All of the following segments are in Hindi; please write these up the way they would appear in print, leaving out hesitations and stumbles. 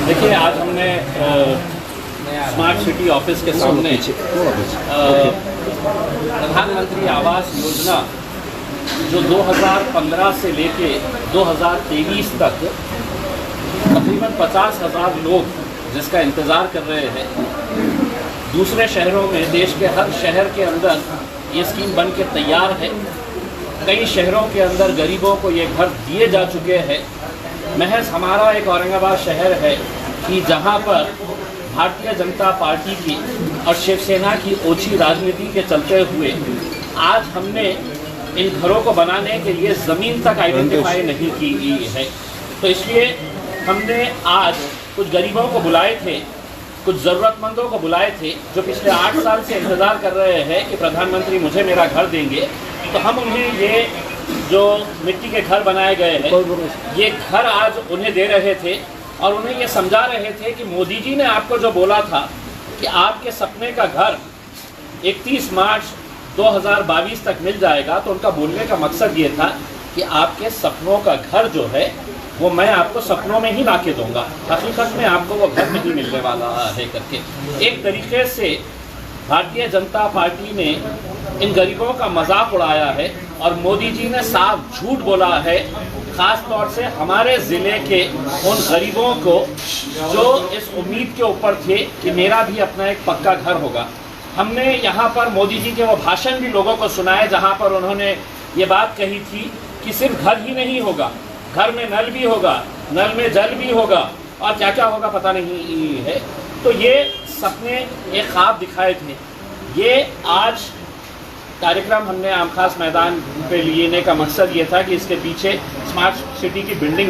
देखिए, आज हमने स्मार्ट सिटी ऑफिस के सामने प्रधानमंत्री आवास योजना जो 2015 से लेके 2023 तक तकरीबन 50,000 लोग जिसका इंतज़ार कर रहे हैं, दूसरे शहरों में, देश के हर शहर के अंदर ये स्कीम बन के तैयार है। कई शहरों के अंदर गरीबों को ये घर दिए जा चुके हैं। महज हमारा एक औरंगाबाद शहर है कि जहाँ पर भारतीय जनता पार्टी की और शिवसेना की ओछी राजनीति के चलते हुए आज हमने इन घरों को बनाने के लिए ज़मीन तक आइडेंटिफाई नहीं की गई है। तो इसलिए हमने आज कुछ गरीबों को बुलाए थे, कुछ ज़रूरतमंदों को बुलाए थे जो पिछले 8 साल से इंतज़ार कर रहे हैं कि प्रधानमंत्री मुझे मेरा घर देंगे। तो हम उन्हें ये जो मिट्टी के घर बनाए गए हैं, ये घर आज उन्हें दे रहे थे और उन्हें ये समझा रहे थे कि मोदी जी ने आपको जो बोला था कि आपके सपने का घर 31 मार्च 2022 तक मिल जाएगा, तो उनका बोलने का मकसद ये था कि आपके सपनों का घर जो है वो मैं आपको सपनों में ही ला के दूँगा, हकीकत में आपको वो घर नहीं मिलने वाला है करके एक तरीके से भारतीय जनता पार्टी ने इन गरीबों का मजाक उड़ाया है। और मोदी जी ने साफ झूठ बोला है, ख़ास तौर से हमारे ज़िले के उन गरीबों को जो इस उम्मीद के ऊपर थे कि मेरा भी अपना एक पक्का घर होगा। हमने यहाँ पर मोदी जी के वो भाषण भी लोगों को सुनाए जहाँ पर उन्होंने ये बात कही थी कि सिर्फ घर ही नहीं होगा, घर में नल भी होगा, नल में जल भी होगा और क्या क्या होगा पता नहीं है। तो ये सपने एक ख्वाब दिखाए थे। ये आज कार्यक्रम हमने आम खास मैदान पे लेने का मकसद ये था कि इसके पीछे स्मार्ट सिटी की बिल्डिंग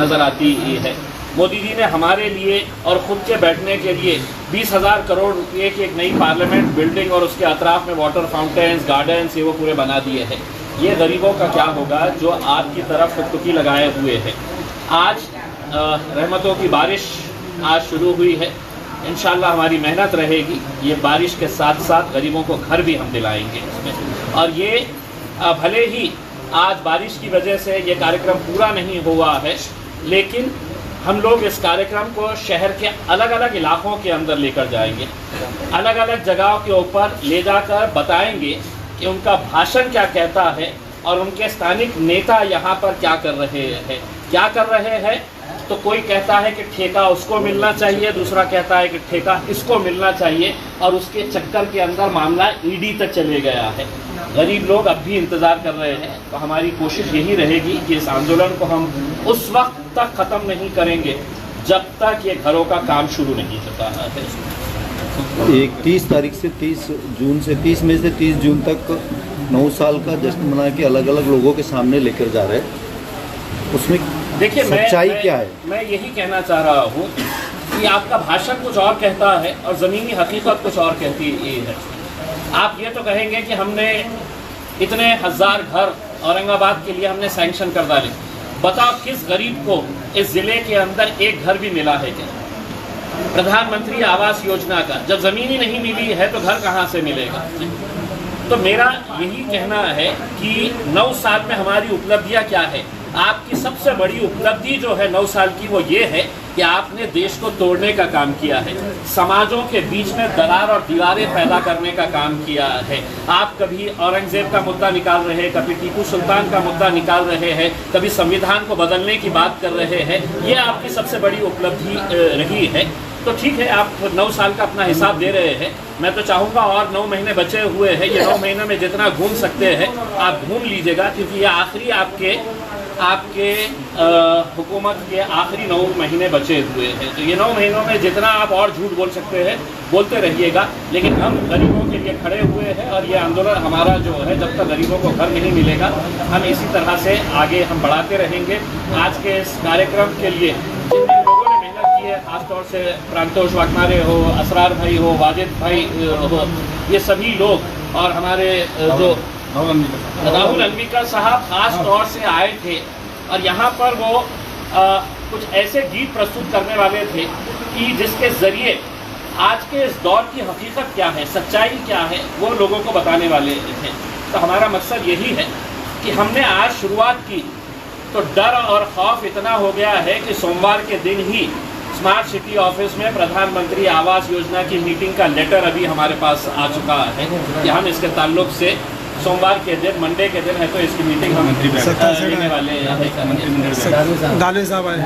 नज़र आती है। मोदी जी ने हमारे लिए और ख़ुद के बैठने के लिए 20,000 करोड़ रुपए की एक नई पार्लियामेंट बिल्डिंग और उसके अतराफ़ में वाटर फाउंटेन्स, गार्डन्स ये वो पूरे बना दिए हैं। ये गरीबों का क्या होगा जो आपकी तरफ टुकटुकी लगाए हुए हैं। आज रहमतों की बारिश आज शुरू हुई है। इंशाल्लाह हमारी मेहनत रहेगी, ये बारिश के साथ साथ गरीबों को घर भी हम दिलाएंगे इसमें। और ये भले ही आज बारिश की वजह से ये कार्यक्रम पूरा नहीं हुआ है, लेकिन हम लोग इस कार्यक्रम को शहर के अलग अलग इलाकों के अंदर लेकर जाएंगे, अलग अलग जगहों के ऊपर ले जाकर बताएंगे कि उनका भाषण क्या कहता है और उनके स्थानिक नेता यहाँ पर क्या कर रहे हैं। तो कोई कहता है कि ठेका उसको मिलना चाहिए, दूसरा कहता है कि ठेका इसको मिलना चाहिए, और उसके चक्कर के अंदर मामला ईडी तक चले गया है। गरीब लोग अब भी इंतज़ार कर रहे हैं। तो हमारी कोशिश यही रहेगी कि इस आंदोलन को हम उस वक्त तक ख़त्म नहीं करेंगे जब तक ये घरों का काम शुरू नहीं होता है। 30 तारीख से 30 जून से 30 मई से 30 जून तक 9 साल का जश्न मना के अलग अलग लोगों के सामने लेकर जा रहे हैं। उसमें देखिए, सच्चाई क्या है? मैं यही कहना चाह रहा हूँ कि आपका भाषण कुछ और कहता है और ज़मीनी हकीकत कुछ और कहती है। आप ये तो कहेंगे कि हमने इतने हज़ार घर औरंगाबाद के लिए हमने सैंक्शन कर डाले। बताओ किस गरीब को इस ज़िले के अंदर एक घर भी मिला है क्या? प्रधानमंत्री आवास योजना का जब ज़मीन ही नहीं मिली है तो घर कहाँ से मिलेगा? तो मेरा यही कहना है कि 9 साल में हमारी उपलब्धियाँ क्या है। आपकी सबसे बड़ी उपलब्धि जो है 9 साल की, वो ये है कि आपने देश को तोड़ने का काम किया है, समाजों के बीच में दरार और दीवारें पैदा करने का काम किया है। आप कभी औरंगजेब का मुद्दा निकाल रहे हैं, कभी टीपू सुल्तान का मुद्दा निकाल रहे हैं, कभी संविधान को बदलने की बात कर रहे हैं। ये आपकी सबसे बड़ी उपलब्धि रही है। तो ठीक है, आप 9 साल का अपना हिसाब दे रहे हैं। मैं तो चाहूँगा और 9 महीने बचे हुए हैं, ये 9 महीने में जितना घूम सकते हैं आप घूम लीजिएगा, क्योंकि ये आखिरी आपके हुकूमत के आखिरी 9 महीने बचे हुए हैं। तो ये 9 महीनों में जितना आप और झूठ बोल सकते हैं बोलते रहिएगा, लेकिन हम गरीबों के लिए खड़े हुए हैं और ये आंदोलन हमारा जो है जब तक गरीबों को घर नहीं मिलेगा हम इसी तरह से आगे हम बढ़ाते रहेंगे। आज के इस कार्यक्रम के लिए जिन जिन लोगों ने मेहनत की है, खासतौर से प्रांतोष वाकमारे हो, असरार भाई हो, वाजिद भाई हो, ये सभी लोग और हमारे जो राहुल अन्विका साहब खास तौर से आए थे और यहाँ पर वो कुछ ऐसे गीत प्रस्तुत करने वाले थे कि जिसके ज़रिए आज के इस दौर की हकीकत क्या है, सच्चाई क्या है, वो लोगों को बताने वाले थे। तो हमारा मकसद यही है कि हमने आज शुरुआत की तो डर और खौफ इतना हो गया है कि सोमवार के दिन ही स्मार्ट सिटी ऑफिस में प्रधानमंत्री आवास योजना की मीटिंग का लेटर अभी हमारे पास आ चुका है कि हम इसके ताल्लुक से सोमवार के दिन, मंडे के दिन है तो इसकी मीटिंग हम लेने वाले हैं। दाले साहब आए,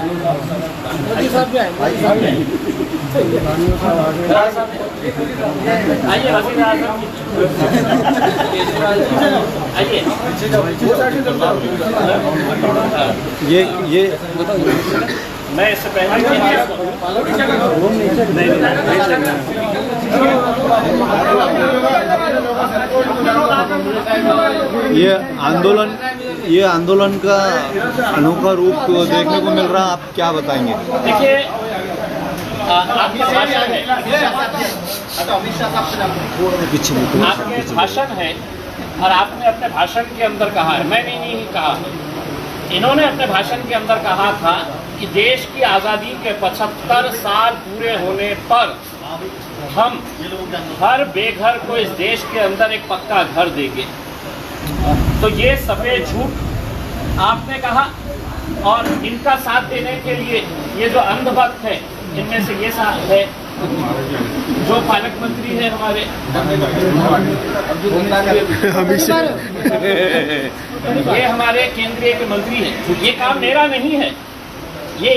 आइए वज़ीर आज़म आइए। ये मैं इससे पहले ये आंदोलन का अनोखा रूप देखने को मिल रहा है, आप क्या बताएंगे? देखिए, आपके भाषण है और आपने अपने भाषण के अंदर कहा है, मैंने नहीं कहा, इन्होंने अपने भाषण के अंदर कहा था कि देश की आज़ादी के 75 साल पूरे होने पर हम हर बेघर को इस देश के अंदर एक पक्का घर देंगे। तो ये सफेद झूठ आपने कहा, और इनका साथ देने के लिए ये जो अंधभक्त है, इनमें से ये साथ है जो पालक मंत्री है हमारे, ये हमारे केंद्रीय के मंत्री हैं। ये काम मेरा नहीं है, ये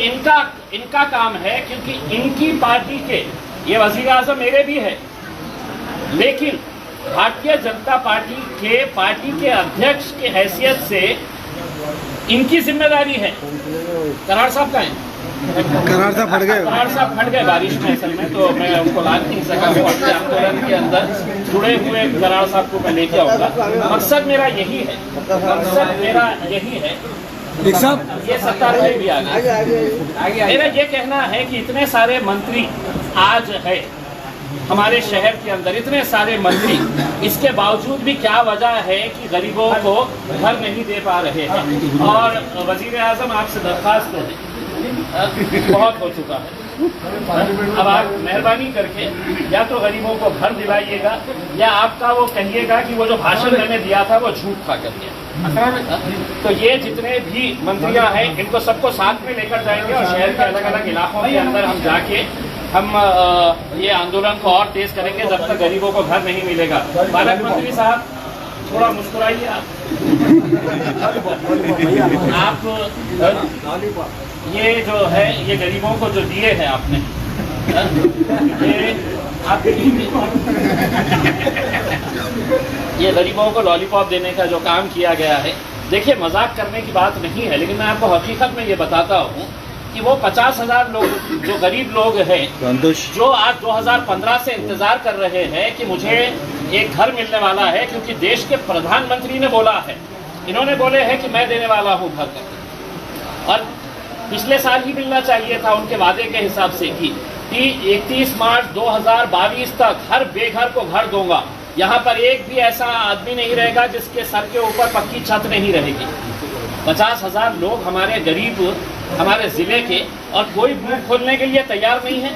इनका काम है, क्योंकि इनकी पार्टी के ये वज़ीर आज़म मेरे भी है, लेकिन भारतीय जनता पार्टी के अध्यक्ष के हैसियत से इनकी जिम्मेदारी है। करार साहब का है, करार साहब फट गए बारिश में, असल में तो मैं उनको ला नहीं सका। वो अपने आंदोलन के अंदर जुड़े हुए करार साहब को मैं लेके आऊँगा। मकसद मेरा यही है, ये सत्तारूढ़ भी आ गए। मेरा ये कहना है कि इतने सारे मंत्री आज है हमारे शहर के अंदर, इतने सारे मंत्री, इसके बावजूद भी क्या वजह है कि गरीबों को घर नहीं दे पा रहे हैं। और वज़ीर आज़म आपसे दरख्वास्त है, बहुत हो चुका है, अब आप मेहरबानी करके या तो गरीबों को घर दिलाइएगा, या आपका वो कहिएगा कि वो जो भाषण मैंने दिया था वो झूठ था करके। तो ये जितने भी मंत्रियां हैं, इनको सबको साथ में लेकर जाएंगे और शहर के अलग अलग इलाकों के अंदर हम जाके हम ये आंदोलन को और तेज करेंगे जब तक गरीबों को घर नहीं मिलेगा। पालक मंत्री साहब थोड़ा मुस्कुराइए आप ये जो है, ये गरीबों को जो दिए हैं आपने, ये आप ये गरीबों को लॉलीपॉप देने का जो काम किया गया है, देखिए मजाक करने की बात नहीं है, लेकिन मैं आपको हकीकत में ये बताता हूँ कि वो 50,000 लोग जो गरीब लोग हैं, जो आज 2015 से इंतजार कर रहे हैं कि मुझे एक घर मिलने वाला है, क्योंकि देश के प्रधानमंत्री ने बोला है, इन्होंने बोले हैं कि मैं देने वाला हूँ घर का, और पिछले साल ही मिलना चाहिए था उनके वादे के हिसाब से कि 31 मार्च 2022 तक हर बेघर को घर दूंगा। यहाँ पर एक भी ऐसा आदमी नहीं रहेगा जिसके सर के ऊपर पक्की छत नहीं रहेगी। 50,000 लोग हमारे गरीब हमारे ज़िले के, और कोई मुंह खोलने के लिए तैयार नहीं है।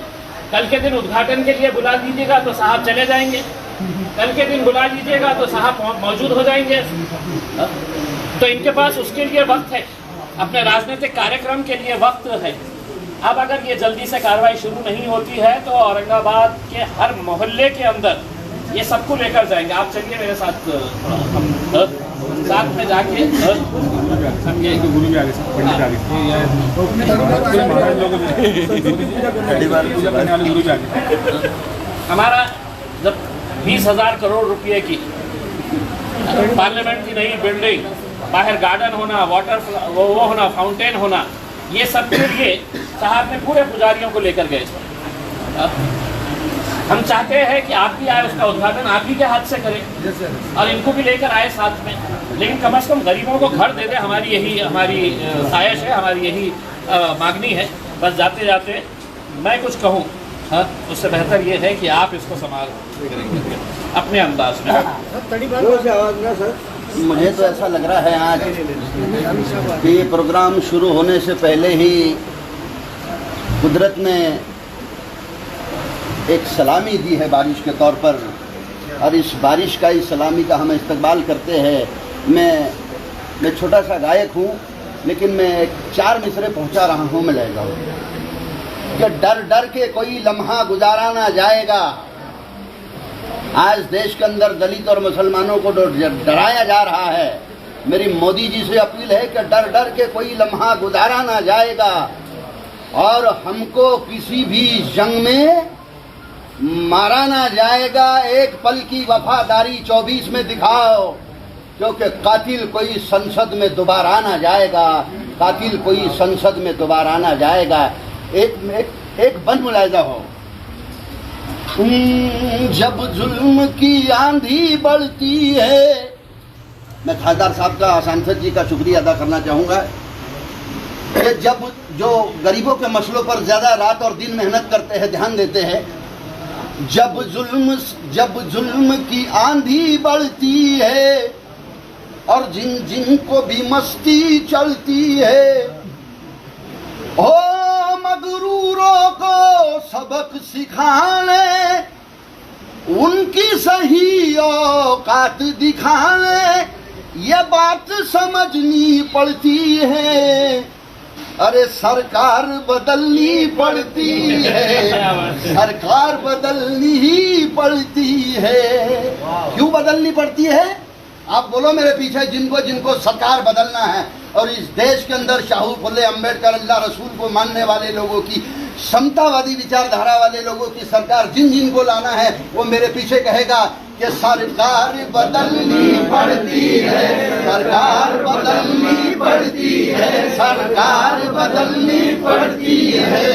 कल के दिन उद्घाटन के लिए बुला लीजिएगा तो साहब चले जाएंगे, कल के दिन बुला लीजिएगा तो साहब मौजूद हो जाएंगे। तो इनके पास उसके लिए वक्त है, अपने राजनीतिक कार्यक्रम के लिए वक्त है। अब अगर ये जल्दी से कार्रवाई शुरू नहीं होती है तो औरंगाबाद के हर मोहल्ले के अंदर ये सबको लेकर जाएंगे। आप चलिए मेरे साथ, हम साथ में जाके हमारा जब 20,000 करोड़ रुपए की पार्लियामेंट की नई बिल्डिंग, बाहर गार्डन होना, वाटर वो होना, फाउंटेन होना, ये सब के लिए साहब ने पूरे पुजारियों को लेकर गए। हम चाहते हैं कि आप भी आए, उसका उद्घाटन आप ही के हाथ से करें और इनको भी लेकर आए साथ में। लेकिन कम से कम गरीबों को घर दे दे, हमारी ख्वाहिश है, हमारी यही मांगनी है। बस जाते जाते मैं कुछ कहूँ, हाँ, उससे बेहतर ये है कि आप इसको संभाल करेंगे अपने अंदाज में। मुझे तो ऐसा लग रहा है आज कि ये प्रोग्राम शुरू होने से पहले ही कुदरत ने एक सलामी दी है बारिश के तौर पर, और इस बारिश का, इस सलामी का हम इस्तकबाल करते हैं। मैं छोटा सा गायक हूँ, लेकिन मैं 4 मिसरे पहुँचा रहा हूँ, मैं लय गाऊँ। कि डर डर के कोई लम्हा गुजारा ना जाएगा। आज देश के अंदर दलित और मुसलमानों को डराया जा रहा है। मेरी मोदी जी से अपील है कि डर डर के कोई लम्हा गुजारा ना जाएगा और हमको किसी भी जंग में मारा ना जाएगा। एक पल की वफादारी 24 में दिखाओ, क्योंकि कातिल कोई संसद में दोबारा ना जाएगा, कातिल कोई संसद में दोबारा ना जाएगा। एक बंद मुलायजा हो। जब जुल्म की आंधी बढ़ती है, मैं खासदार साहब का, सांसद जी का शुक्रिया अदा करना चाहूँगा कि जब जो गरीबों के मसलों पर ज़्यादा रात और दिन मेहनत करते हैं, ध्यान देते हैं, जब जुल्म की आंधी बढ़ती है और जिनको भी मस्ती चलती है, ओ मगरूरों को सबक सिखाने, उनकी सही औकात दिखाने, ये बात समझनी पड़ती है। अरे सरकार बदलनी पड़ती है, सरकार बदलनी ही पड़ती है। क्यों बदलनी पड़ती है? आप बोलो मेरे पीछे, जिनको सरकार बदलना है और इस देश के अंदर शाहू फुले अम्बेडकर, अल्लाह रसूल को मानने वाले लोगों की, समतावादी विचारधारा वाले लोगों की सरकार जिनको लाना है, वो मेरे पीछे कहेगा कि सरकार बदलनी पड़ती है, सरकार बदलनी पड़ती है, सरकार बदलनी पड़ती है,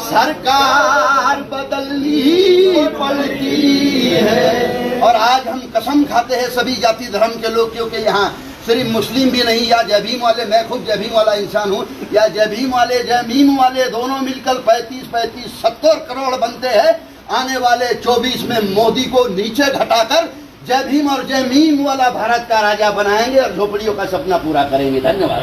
सरकार बदलनी पड़ती है। और आज हम कसम खाते हैं सभी जाति धर्म के लोग, क्योंकि यहाँ सिर्फ मुस्लिम भी नहीं, या जय भीम वाले, मैं खुद जय भीम वाला इंसान हूँ, या जय भीम वाले दोनों मिलकर 35-70 करोड़ बनते हैं। आने वाले 24 में मोदी को नीचे घटाकर जय भीम और जय मीम वाला भारत का राजा बनाएंगे और झोपड़ियों का सपना पूरा करेंगे। धन्यवाद।